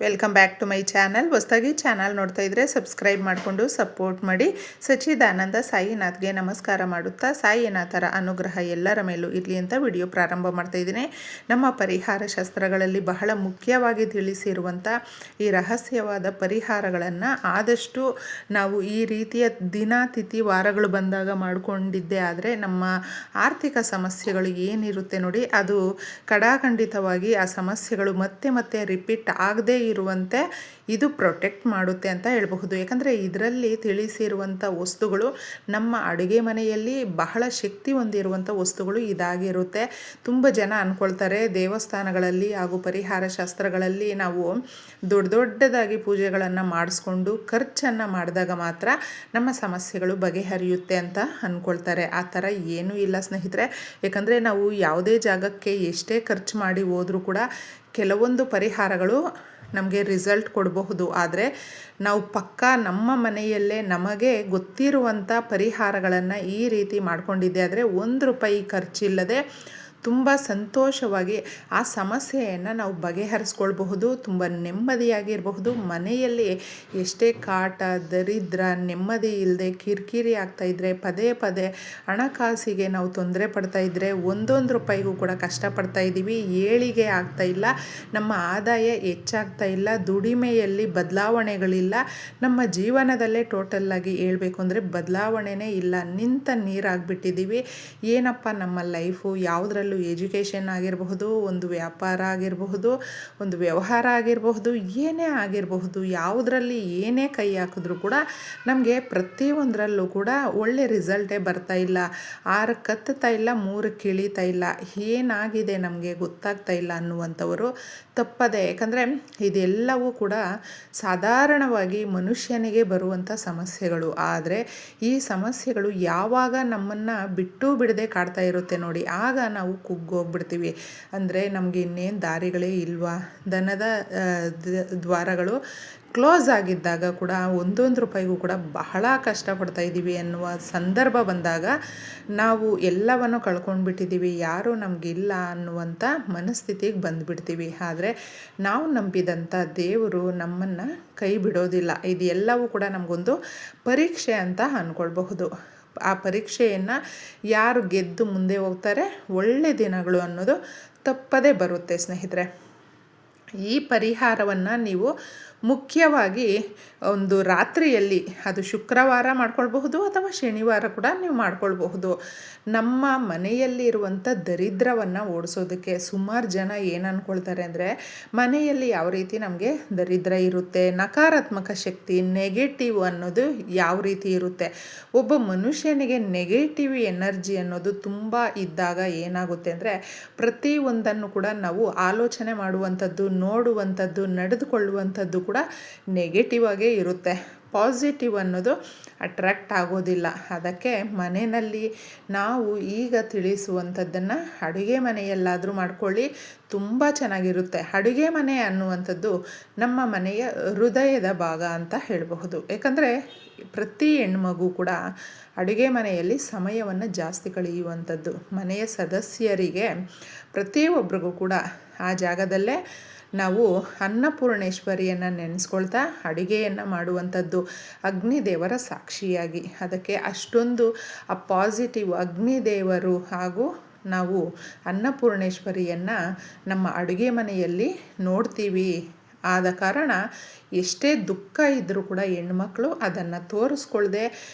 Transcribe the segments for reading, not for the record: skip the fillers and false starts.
Welcome back to my channel. ಹೊಸದಾಗಿ channel ನೋಡ್ತಾ ಇದ್ದರೆ ಸಬ್ಸ್ಕ್ರೈಬ್ ಮಾಡಿಕೊಂಡು ಸಪೋರ್ಟ್ ಮಾಡಿ. ಸಚ್ಚಿದಾನಂದ ಸಾಯಿನಾಥ್ಗೆ ನಮಸ್ಕಾರ ಮಾಡುತ್ತಾ ಸಾಯಿನಾಥರ ಅನುಗ್ರಹ ಎಲ್ಲರ ಮೇಲೂ ಇರಲಿ ಅಂತ ವಿಡಿಯೋ ಪ್ರಾರಂಭ ಮಾಡ್ತಾ ಇದ್ದೀನಿ. ನಮ್ಮ ಪರಿಹಾರ ಶಾಸ್ತ್ರಗಳಲ್ಲಿ ಬಹಳ ಮುಖ್ಯವಾಗಿ ತಿಳಿಸಿರುವಂಥ ಈ ರಹಸ್ಯವಾದ ಪರಿಹಾರಗಳನ್ನು ಆದಷ್ಟು ನಾವು ಈ ರೀತಿಯ ದಿನ ತಿಥಿ ವಾರಗಳು ಬಂದಾಗ ಮಾಡಿಕೊಂಡಿದ್ದೇ ಆದರೆ ನಮ್ಮ ಆರ್ಥಿಕ ಸಮಸ್ಯೆಗಳು ಏನಿರುತ್ತೆ ನೋಡಿ, ಅದು ಕಡಾಖಂಡಿತವಾಗಿ ಆ ಸಮಸ್ಯೆಗಳು ಮತ್ತೆ ಮತ್ತೆ ರಿಪೀಟ್ ಆಗದೇ ಇರುವಂತೆ ಇದು ಪ್ರೊಟೆಕ್ಟ್ ಮಾಡುತ್ತೆ ಅಂತ ಹೇಳಬಹುದು. ಯಾಕಂದರೆ ಇದರಲ್ಲಿ ತಿಳಿಸಿರುವಂಥ ವಸ್ತುಗಳು ನಮ್ಮ ಅಡುಗೆ ಮನೆಯಲ್ಲಿ ಬಹಳ ಶಕ್ತಿ ಹೊಂದಿರುವಂಥ ವಸ್ತುಗಳು ಇದಾಗಿರುತ್ತೆ. ತುಂಬ ಜನ ಅಂದ್ಕೊಳ್ತಾರೆ ದೇವಸ್ಥಾನಗಳಲ್ಲಿ ಹಾಗೂ ಪರಿಹಾರ ಶಾಸ್ತ್ರಗಳಲ್ಲಿ ನಾವು ದೊಡ್ಡದಾಗಿ ಪೂಜೆಗಳನ್ನು ಮಾಡಿಸ್ಕೊಂಡು ಖರ್ಚನ್ನು ಮಾಡಿದಾಗ ಮಾತ್ರ ನಮ್ಮ ಸಮಸ್ಯೆಗಳು ಬಗೆಹರಿಯುತ್ತೆ ಅಂತ ಅಂದ್ಕೊಳ್ತಾರೆ. ಆ ಥರ ಏನೂ ಇಲ್ಲ ಸ್ನೇಹಿತರೆ. ಯಾಕಂದರೆ ನಾವು ಯಾವುದೇ ಜಾಗಕ್ಕೆ ಎಷ್ಟೇ ಖರ್ಚು ಮಾಡಿ ಹೋದರೂ ಕೂಡ ಕೆಲವೊಂದು ಪರಿಹಾರಗಳು ನಮಗೆ ರಿಸಲ್ಟ್ ಕೊಡಬಹುದು. ಆದರೆ ನಾವು ಪಕ್ಕಾ ನಮ್ಮ ಮನೆಯಲ್ಲೇ ನಮಗೆ ಗೊತ್ತಿರುವಂಥ ಪರಿಹಾರಗಳನ್ನು ಈ ರೀತಿ ಮಾಡ್ಕೊಂಡಿದ್ದೆ ಆದರೆ ₹1 ಖರ್ಚಿಲ್ಲದೆ ತುಂಬ ಸಂತೋಷವಾಗಿ ಆ ಸಮಸ್ಯೆಯನ್ನು ನಾವು ಬಗೆಹರಿಸ್ಕೊಳ್ಬಹುದು. ತುಂಬ ನೆಮ್ಮದಿಯಾಗಿರಬಹುದು. ಮನೆಯಲ್ಲಿ ಎಷ್ಟೇ ಕಾಟ ದರಿದ್ರ ನೆಮ್ಮದಿ ಇಲ್ಲದೆ ಕಿರಿಕಿರಿ ಆಗ್ತಾಯಿದ್ರೆ, ಪದೇ ಪದೇ ಹಣಕಾಸಿಗೆ ನಾವು ತೊಂದರೆ ಪಡ್ತಾಯಿದ್ರೆ, ಒಂದೊಂದು ರೂಪಾಯಿಗೂ ಕೂಡ ಕಷ್ಟಪಡ್ತಾ ಇದ್ದೀವಿ, ಏಳಿಗೆ ಆಗ್ತಾಯಿಲ್ಲ, ನಮ್ಮ ಆದಾಯ ಹೆಚ್ಚಾಗ್ತಾ ಇಲ್ಲ, ದುಡಿಮೆಯಲ್ಲಿ ಬದಲಾವಣೆಗಳಿಲ್ಲ, ನಮ್ಮ ಜೀವನದಲ್ಲೇ ಟೋಟಲ್ಲಾಗಿ ಹೇಳ್ಬೇಕು ಅಂದರೆ ಬದಲಾವಣೆನೇ ಇಲ್ಲ, ನಿಂತ ನೀರಾಗಿಬಿಟ್ಟಿದ್ದೀವಿ, ಏನಪ್ಪ ನಮ್ಮ ಲೈಫು, ಯಾವುದ್ರಲ್ಲೂ ಎಜುಕೇಷನ್ ಆಗಿರಬಹುದು, ಒಂದು ವ್ಯಾಪಾರ ಆಗಿರಬಹುದು, ಒಂದು ವ್ಯವಹಾರ ಆಗಿರಬಹುದು, ಏನೇ ಆಗಿರಬಹುದು, ಯಾವುದರಲ್ಲಿ ಏನೇ ಕೈ ಹಾಕಿದ್ರೂ ಕೂಡ ನಮಗೆ ಪ್ರತಿಯೊಂದರಲ್ಲೂ ಕೂಡ ಒಳ್ಳೆ ರಿಸಲ್ಟೇ ಬರ್ತಾ ಇಲ್ಲ. 6 ಹತ್ತುತ್ತಾ ಇಲ್ಲ, 3 ಇಳಿತಾ ಇಲ್ಲ, ಏನಾಗಿದೆ ನಮಗೆ ಗೊತ್ತಾಗ್ತಾ ಇಲ್ಲ ಅನ್ನುವಂಥವರು ತಪ್ಪದೆ. ಯಾಕಂದರೆ ಇದೆಲ್ಲವೂ ಕೂಡ ಸಾಧಾರಣವಾಗಿ ಮನುಷ್ಯನಿಗೆ ಬರುವಂಥ ಸಮಸ್ಯೆಗಳು. ಆದರೆ ಈ ಸಮಸ್ಯೆಗಳು ಯಾವಾಗ ನಮ್ಮನ್ನು ಬಿಟ್ಟು ಬಿಡದೆ ಕಾಡ್ತಾ ಇರುತ್ತೆ ನೋಡಿ, ಆಗ ನಾವು ಕುಗ್ಗೋಗ್ಬಿಡ್ತೀವಿ. ಅಂದರೆ ನಮಗೆ ಇನ್ನೇನು ದಾರಿಗಳೇ ಇಲ್ವಾ, ದನದ ದ್ವಾರಗಳು ಕ್ಲೋಸ್ ಆಗಿದ್ದಾಗ ಕೂಡ ಒಂದೊಂದು ರೂಪಾಯಿಗೂ ಕೂಡ ಬಹಳ ಕಷ್ಟಪಡ್ತಾ ಇದ್ದೀವಿ ಅನ್ನುವ ಸಂದರ್ಭ ಬಂದಾಗ ನಾವು ಎಲ್ಲವನ್ನು ಕಳ್ಕೊಂಡ್ಬಿಟ್ಟಿದ್ದೀವಿ, ಯಾರೂ ನಮಗಿಲ್ಲ ಅನ್ನುವಂಥ ಮನಸ್ಥಿತಿಗೆ ಬಂದುಬಿಡ್ತೀವಿ. ಆದರೆ ನಾವು ನಂಬಿದಂಥ ದೇವರು ನಮ್ಮನ್ನು ಕೈ ಬಿಡೋದಿಲ್ಲ. ಇದೆಲ್ಲವೂ ಕೂಡ ನಮಗೊಂದು ಪರೀಕ್ಷೆ ಅಂತ ಅಂದ್ಕೊಳ್ಬಹುದು. ಆ ಪರೀಕ್ಷೆಯನ್ನು ಯಾರು ಗೆದ್ದು ಮುಂದೆ ಹೋಗ್ತಾರೆ, ಒಳ್ಳೆ ದಿನಗಳು ಅನ್ನೋದು ತಪ್ಪದೇ ಬರುತ್ತೆ ಸ್ನೇಹಿತರೆ. ಈ ಪರಿಹಾರವನ್ನು ನೀವು ಮುಖ್ಯವಾಗಿ ಒಂದು ರಾತ್ರಿಯಲ್ಲಿ, ಅದು ಶುಕ್ರವಾರ ಮಾಡ್ಕೊಳ್ಬಹುದು ಅಥವಾ ಶನಿವಾರ ಕೂಡ ನೀವು ಮಾಡ್ಕೊಳ್ಬಹುದು. ನಮ್ಮ ಮನೆಯಲ್ಲಿರುವಂಥ ದರಿದ್ರವನ್ನು ಓಡಿಸೋದಕ್ಕೆ ಸುಮಾರು ಜನ ಏನು ಅಂದ್ಕೊಳ್ತಾರೆ ಅಂದರೆ, ಮನೆಯಲ್ಲಿ ಯಾವ ರೀತಿ ನಮಗೆ ದರಿದ್ರ ಇರುತ್ತೆ, ನಕಾರಾತ್ಮಕ ಶಕ್ತಿ ನೆಗೆಟಿವ್ ಅನ್ನೋದು ಯಾವ ರೀತಿ ಇರುತ್ತೆ, ಒಬ್ಬ ಮನುಷ್ಯನಿಗೆ ನೆಗೆಟಿವ್ ಎನರ್ಜಿ ಅನ್ನೋದು ತುಂಬ ಇದ್ದಾಗ ಏನಾಗುತ್ತೆ ಅಂದರೆ ಪ್ರತಿಯೊಂದನ್ನು ಕೂಡ ನಾವು ಆಲೋಚನೆ ಮಾಡುವಂಥದ್ದು, ನೋಡುವಂಥದ್ದು, ನಡೆದುಕೊಳ್ಳುವಂಥದ್ದು ಕೂಡ ನೆಗೆಟಿವ್ ಆಗೇ ಇರುತ್ತೆ. ಪಾಸಿಟಿವ್ ಅನ್ನೋದು ಅಟ್ರ್ಯಾಕ್ಟ್ ಆಗೋದಿಲ್ಲ. ಅದಕ್ಕೆ ಮನೆಯಲ್ಲಿ ನಾವು ಈಗ ತಿಳಿಸುವಂಥದ್ದನ್ನು ಅಡುಗೆ ಮನೆಯಲ್ಲಾದರೂ ಮಾಡ್ಕೊಳ್ಳಿ, ತುಂಬ ಚೆನ್ನಾಗಿರುತ್ತೆ. ಅಡುಗೆ ಮನೆ ಅನ್ನುವಂಥದ್ದು ನಮ್ಮ ಮನೆಯ ಹೃದಯದ ಭಾಗ ಅಂತ ಹೇಳಬಹುದು. ಯಾಕಂದರೆ ಪ್ರತಿ ಹೆಣ್ಮಗು ಕೂಡ ಅಡುಗೆ ಮನೆಯಲ್ಲಿ ಸಮಯವನ್ನು ಜಾಸ್ತಿ ಕಳೆಯುವಂಥದ್ದು. ಮನೆಯ ಸದಸ್ಯರಿಗೆ ಪ್ರತಿಯೊಬ್ಬರಿಗೂ ಕೂಡ ಆ ಜಾಗದಲ್ಲೇ ನಾವು ಅನ್ನಪೂರ್ಣೇಶ್ವರಿಯನ್ನು ನೆನೆಸ್ಕೊಳ್ತಾ ಅಡುಗೆಯನ್ನು ಮಾಡುವಂಥದ್ದು, ಅಗ್ನಿದೇವರ ಸಾಕ್ಷಿಯಾಗಿ. ಅದಕ್ಕೆ ಅಷ್ಟೊಂದು ಆ ಪಾಸಿಟಿವ್ ಅಗ್ನಿದೇವರು ಹಾಗೂ ನಾವು ಅನ್ನಪೂರ್ಣೇಶ್ವರಿಯನ್ನು ನಮ್ಮ ಅಡುಗೆ ಮನೆಯಲ್ಲಿ ನೋಡ್ತೀವಿ. ಆದ ಕಾರಣ ಎಷ್ಟೇ ದುಃಖ ಇದ್ದರೂ ಕೂಡ ಹೆಣ್ಮಕ್ಳು ಅದನ್ನು ತೋರಿಸ್ಕೊಳ್ದೆ,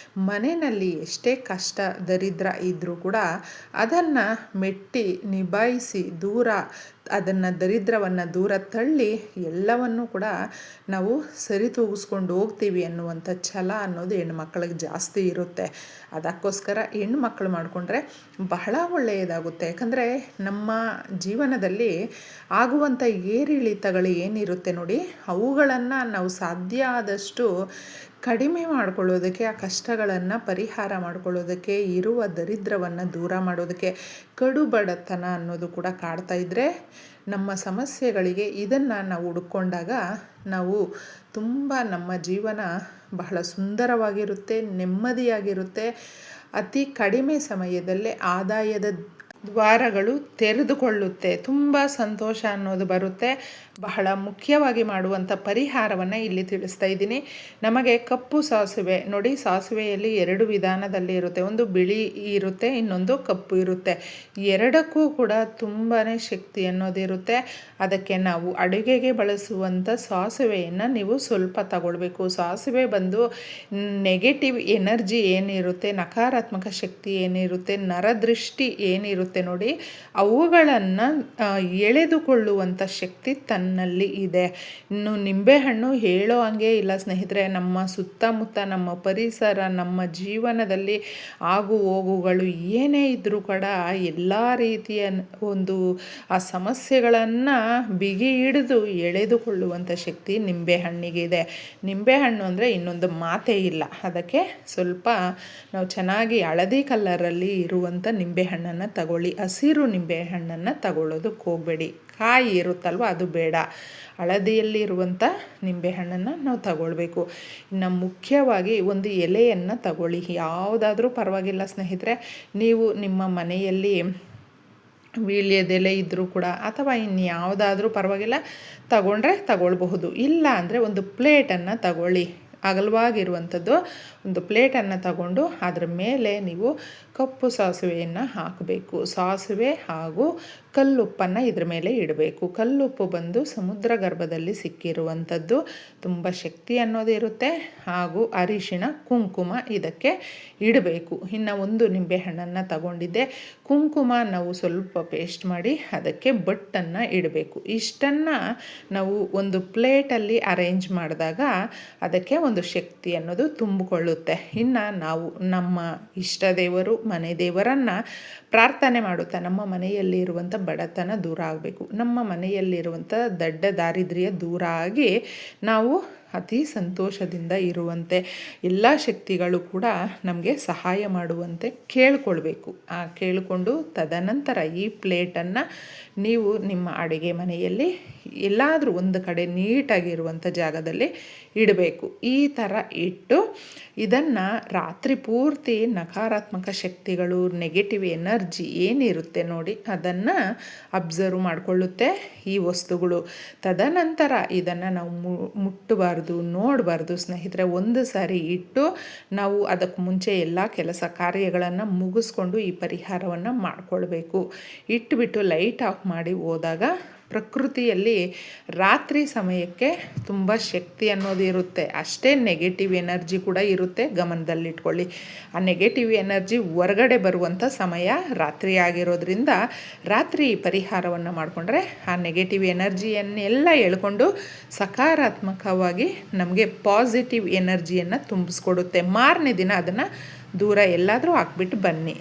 ಮನೆಯಲ್ಲಿ ಎಷ್ಟೇ ಕಷ್ಟ ದರಿದ್ರ ಇದ್ದರೂ ಕೂಡ ಅದನ್ನು ಮೆಟ್ಟಿ ನಿಭಾಯಿಸಿ ಅದನ್ನು ದರಿದ್ರವನ್ನು ದೂರ ತಳ್ಳಿ ಎಲ್ಲವನ್ನೂ ಕೂಡ ನಾವು ಸರಿತೂಗಿಸ್ಕೊಂಡು ಹೋಗ್ತೀವಿ ಅನ್ನುವಂಥ ಛಲ ಅನ್ನೋದು ಹೆಣ್ಮಕ್ಳಿಗೆ ಜಾಸ್ತಿ ಇರುತ್ತೆ. ಅದಕ್ಕೋಸ್ಕರ ಹೆಣ್ಮಕ್ಳು ಮಾಡಿಕೊಂಡ್ರೆ ಬಹಳ ಒಳ್ಳೆಯದಾಗುತ್ತೆ. ಯಾಕಂದರೆ ನಮ್ಮ ಜೀವನದಲ್ಲಿ ಆಗುವಂಥ ಏರಿಳಿತಗಳು ಏನಿರುತ್ತೆ ನೋಡಿ, ಅವುಗಳನ್ನು ನಾವು ಸಾಧ್ಯ ಆದಷ್ಟು ಕಡಿಮೆ ಮಾಡಿಕೊಳ್ಳೋದಕ್ಕೆ, ಆ ಕಷ್ಟಗಳನ್ನು ಪರಿಹಾರ ಮಾಡಿಕೊಳ್ಳೋದಕ್ಕೆ, ಇರುವ ದರಿದ್ರವನ್ನು ದೂರ ಮಾಡೋದಕ್ಕೆ, ಕಡುಬಡತನ ಅನ್ನೋದು ಕೂಡ ಕಾಡ್ತಾ ಇದ್ದರೆ ನಮ್ಮ ಸಮಸ್ಯೆಗಳಿಗೆ ಇದನ್ನು ನಾವು ಹುಡುಕೊಂಡಾಗ ನಾವು ತುಂಬ ನಮ್ಮ ಜೀವನ ಬಹಳ ಸುಂದರವಾಗಿರುತ್ತೆ, ನೆಮ್ಮದಿಯಾಗಿರುತ್ತೆ. ಅತಿ ಕಡಿಮೆ ಸಮಯದಲ್ಲೇ ಆದಾಯದ ದ್ವಾರಗಳು ತೆರೆದುಕೊಳ್ಳುತ್ತೆ. ತುಂಬ ಸಂತೋಷ ಅನ್ನೋದು ಬರುತ್ತೆ. ಬಹಳ ಮುಖ್ಯವಾಗಿ ಮಾಡುವಂಥ ಪರಿಹಾರವನ್ನು ಇಲ್ಲಿ ತಿಳಿಸ್ತಾ ಇದ್ದೀನಿ. ನಮಗೆ ಕಪ್ಪು ಸಾಸಿವೆ ನೋಡಿ, ಸಾಸಿವೆಯಲ್ಲಿ 2 ವಿಧಾನದಲ್ಲಿ ಇರುತ್ತೆ. ಒಂದು ಬಿಳಿ ಇರುತ್ತೆ, ಇನ್ನೊಂದು ಕಪ್ಪು ಇರುತ್ತೆ. ಎರಡಕ್ಕೂ ಕೂಡ ತುಂಬಾ ಶಕ್ತಿ ಅನ್ನೋದಿರುತ್ತೆ. ಅದಕ್ಕೆ ನಾವು ಅಡುಗೆಗೆ ಬಳಸುವಂಥ ಸಾಸಿವೆಯನ್ನು ನೀವು ಸ್ವಲ್ಪ ತಗೊಳ್ಬೇಕು. ಸಾಸಿವೆ ಬಂದು ನೆಗೆಟಿವ್ ಎನರ್ಜಿ ಏನಿರುತ್ತೆ, ನಕಾರಾತ್ಮಕ ಶಕ್ತಿ ಏನಿರುತ್ತೆ, ನರದೃಷ್ಟಿ ಏನಿರುತ್ತೆ ನೋಡಿ, ಅವುಗಳನ್ನು ಎಳೆದುಕೊಳ್ಳುವಂಥ ಶಕ್ತಿ ತನ್ನಲ್ಲಿ ಇದೆ. ಇನ್ನು ನಿಂಬೆಹಣ್ಣು ಹೇಳೋ ಹಂಗೆ ಇಲ್ಲ ಸ್ನೇಹಿತರೆ. ನಮ್ಮ ಸುತ್ತಮುತ್ತ, ನಮ್ಮ ಪರಿಸರ, ನಮ್ಮ ಜೀವನದಲ್ಲಿ ಆಗು ಹೋಗುಗಳು ಏನೇ ಇದ್ದರೂ ಕೂಡ ಎಲ್ಲ ರೀತಿಯ ಒಂದು ಆ ಸಮಸ್ಯೆಗಳನ್ನು ಬಿಗಿ ಹಿಡಿದು ಎಳೆದುಕೊಳ್ಳುವಂಥ ಶಕ್ತಿ ನಿಂಬೆಹಣ್ಣಿಗಿದೆ. ನಿಂಬೆಹಣ್ಣು ಅಂದರೆ ಇನ್ನೊಂದು ಮಾತೇ ಇಲ್ಲ. ಅದಕ್ಕೆ ಸ್ವಲ್ಪ ನಾವು ಚೆನ್ನಾಗಿ ಹಳದಿ ಕಲರಲ್ಲಿ ಇರುವಂಥ ನಿಂಬೆಹಣ್ಣನ್ನು ತಗೊಳ್ಳಿ. ಹಸಿರು ನಿಂಬೆಹಣ್ಣನ್ನು ತಗೊಳ್ಳೋದಕ್ಕೆ ಹೋಗಬೇಡಿ. ಕಾಯಿ ಇರುತ್ತಲ್ವ, ಅದು ಬೇಡ. ಹಳದಿಯಲ್ಲಿ ಇರುವಂಥ ನಿಂಬೆಹಣ್ಣನ್ನು ನಾವು ತಗೊಳ್ಬೇಕು. ಇನ್ನು ಮುಖ್ಯವಾಗಿ ಒಂದು ಎಲೆಯನ್ನು ತಗೊಳ್ಳಿ. ಯಾವುದಾದ್ರೂ ಪರವಾಗಿಲ್ಲ ಸ್ನೇಹಿತರೆ. ನೀವು ನಿಮ್ಮ ಮನೆಯಲ್ಲಿ ವೀಳ್ಯದೆಲೆ ಇದ್ದರೂ ಕೂಡ ಅಥವಾ ಇನ್ಯಾವುದಾದ್ರೂ ಪರವಾಗಿಲ್ಲ, ತಗೊಳ್ಬಹುದು. ಇಲ್ಲ ಅಂದರೆ ಒಂದು ಪ್ಲೇಟನ್ನು ತಗೊಳ್ಳಿ. ಅಗಲವಾಗಿರುವಂಥದ್ದು ಒಂದು ಪ್ಲೇಟನ್ನು ತಗೊಂಡು ಅದರ ಮೇಲೆ ನೀವು ಕಪ್ಪು ಸಾಸಿವೆಯನ್ನು ಹಾಕಬೇಕು. ಸಾಸಿವೆ ಹಾಗೂ ಕಲ್ಲುಪ್ಪನ್ನು ಇದ್ರ ಮೇಲೆ ಇಡಬೇಕು. ಕಲ್ಲುಪ್ಪು ಬಂದು ಸಮುದ್ರ ಗರ್ಭದಲ್ಲಿ ಸಿಕ್ಕಿರುವಂಥದ್ದು. ತುಂಬ ಶಕ್ತಿ ಅನ್ನೋದಿರುತ್ತೆ. ಹಾಗೂ ಅರಿಶಿಣ, ಕುಂಕುಮ ಇದಕ್ಕೆ ಇಡಬೇಕು. ಇನ್ನು ಒಂದು ನಿಂಬೆಹಣ್ಣನ್ನು ತಗೊಂಡಿದ್ದೆ. ಕುಂಕುಮ ನಾವು ಸ್ವಲ್ಪ ಪೇಸ್ಟ್ ಮಾಡಿ ಅದಕ್ಕೆ ಬೊಟ್ಟನ್ನು ಇಡಬೇಕು. ಇಷ್ಟನ್ನು ನಾವು ಒಂದು ಪ್ಲೇಟಲ್ಲಿ ಅರೇಂಜ್ ಮಾಡಿದಾಗ ಅದಕ್ಕೆ ಒಂದು ಶಕ್ತಿ ಅನ್ನೋದು ತುಂಬಿಕೊಳ್ಳುತ್ತೆ. ಇನ್ನು ನಾವು ನಮ್ಮ ಇಷ್ಟ ದೇವರು, ಮನೆ ದೇವರನ್ನು ಪ್ರಾರ್ಥನೆ ಮಾಡುತ್ತಾ ನಮ್ಮ ಮನೆಯಲ್ಲಿರುವಂಥ ಬಡತನ ದೂರ ಆಗಬೇಕು, ನಮ್ಮ ಮನೆಯಲ್ಲಿರುವಂಥ ದಡ್ಡ ದಾರಿದ್ರ್ಯ ದೂರ ಆಗಿ ನಾವು ಅತಿ ಸಂತೋಷದಿಂದ ಇರುವಂತೆ ಎಲ್ಲ ಶಕ್ತಿಗಳು ಕೂಡ ನಮಗೆ ಸಹಾಯ ಮಾಡುವಂತೆ ಕೇಳಿಕೊಳ್ಬೇಕು. ಕೇಳಿಕೊಂಡು ತದನಂತರ ಈ ಪ್ಲೇಟನ್ನು ನೀವು ನಿಮ್ಮ ಅಡುಗೆ ಮನೆಯಲ್ಲಿ ಎಲ್ಲಾದರೂ ಒಂದು ಕಡೆ ನೀಟಾಗಿರುವಂಥ ಜಾಗದಲ್ಲಿ ಇಡಬೇಕು. ಈ ಥರ ಇಟ್ಟು ಇದನ್ನು ರಾತ್ರಿ ಪೂರ್ತಿ ನಕಾರಾತ್ಮಕ ಶಕ್ತಿಗಳು, ನೆಗೆಟಿವ್ ಎನರ್ಜಿ ಏನಿರುತ್ತೆ ನೋಡಿ, ಅದನ್ನು ಅಬ್ಸರ್ವ್ ಮಾಡಿಕೊಳ್ಳುತ್ತೆ ಈ ವಸ್ತುಗಳು. ತದನಂತರ ಇದನ್ನು ನಾವು ಮುಟ್ಟಬಾರ್ದು, ನೋಡಬಾರ್ದು ಸ್ನೇಹಿತರೆ. ಒಂದು ಸಾರಿ ಇಟ್ಟು ನಾವು ಅದಕ್ಕೆ ಮುಂಚೆ ಎಲ್ಲ ಕೆಲಸ ಕಾರ್ಯಗಳನ್ನು ಮುಗಿಸ್ಕೊಂಡು ಈ ಪರಿಹಾರವನ್ನು ಮಾಡಿಕೊಳ್ಬೇಕು. ಇಟ್ಟುಬಿಟ್ಟು ಲೈಟ್ ಆಫ್ ಮಾಡಿ ಹೋದಾಗ ಪ್ರಕೃತಿಯಲ್ಲಿ ರಾತ್ರಿ ಸಮಯಕ್ಕೆ ತುಂಬ ಶಕ್ತಿ ಅನ್ನೋದು ಇರುತ್ತೆ. ಅಷ್ಟೇ ನೆಗೆಟಿವ್ ಎನರ್ಜಿ ಕೂಡ ಇರುತ್ತೆ, ಗಮನದಲ್ಲಿಟ್ಕೊಳ್ಳಿ. ಆ ನೆಗೆಟಿವ್ ಎನರ್ಜಿ ಹೊರಗಡೆ ಬರುವಂಥ ಸಮಯ ರಾತ್ರಿ ಆಗಿರೋದ್ರಿಂದ ರಾತ್ರಿ ಪರಿಹಾರವನ್ನು ಮಾಡಿಕೊಂಡ್ರೆ ಆ ನೆಗೆಟಿವ್ ಎನರ್ಜಿಯನ್ನೆಲ್ಲ ಎಳ್ಕೊಂಡು ಸಕಾರಾತ್ಮಕವಾಗಿ ನಮಗೆ ಪಾಸಿಟಿವ್ ಎನರ್ಜಿಯನ್ನು ತುಂಬಿಸ್ಕೊಡುತ್ತೆ. ಮಾರನೇ ದಿನ ಅದನ್ನು ದೂರ ಎಲ್ಲಾದರೂ ಹಾಕ್ಬಿಟ್ಟು ಬನ್ನಿ.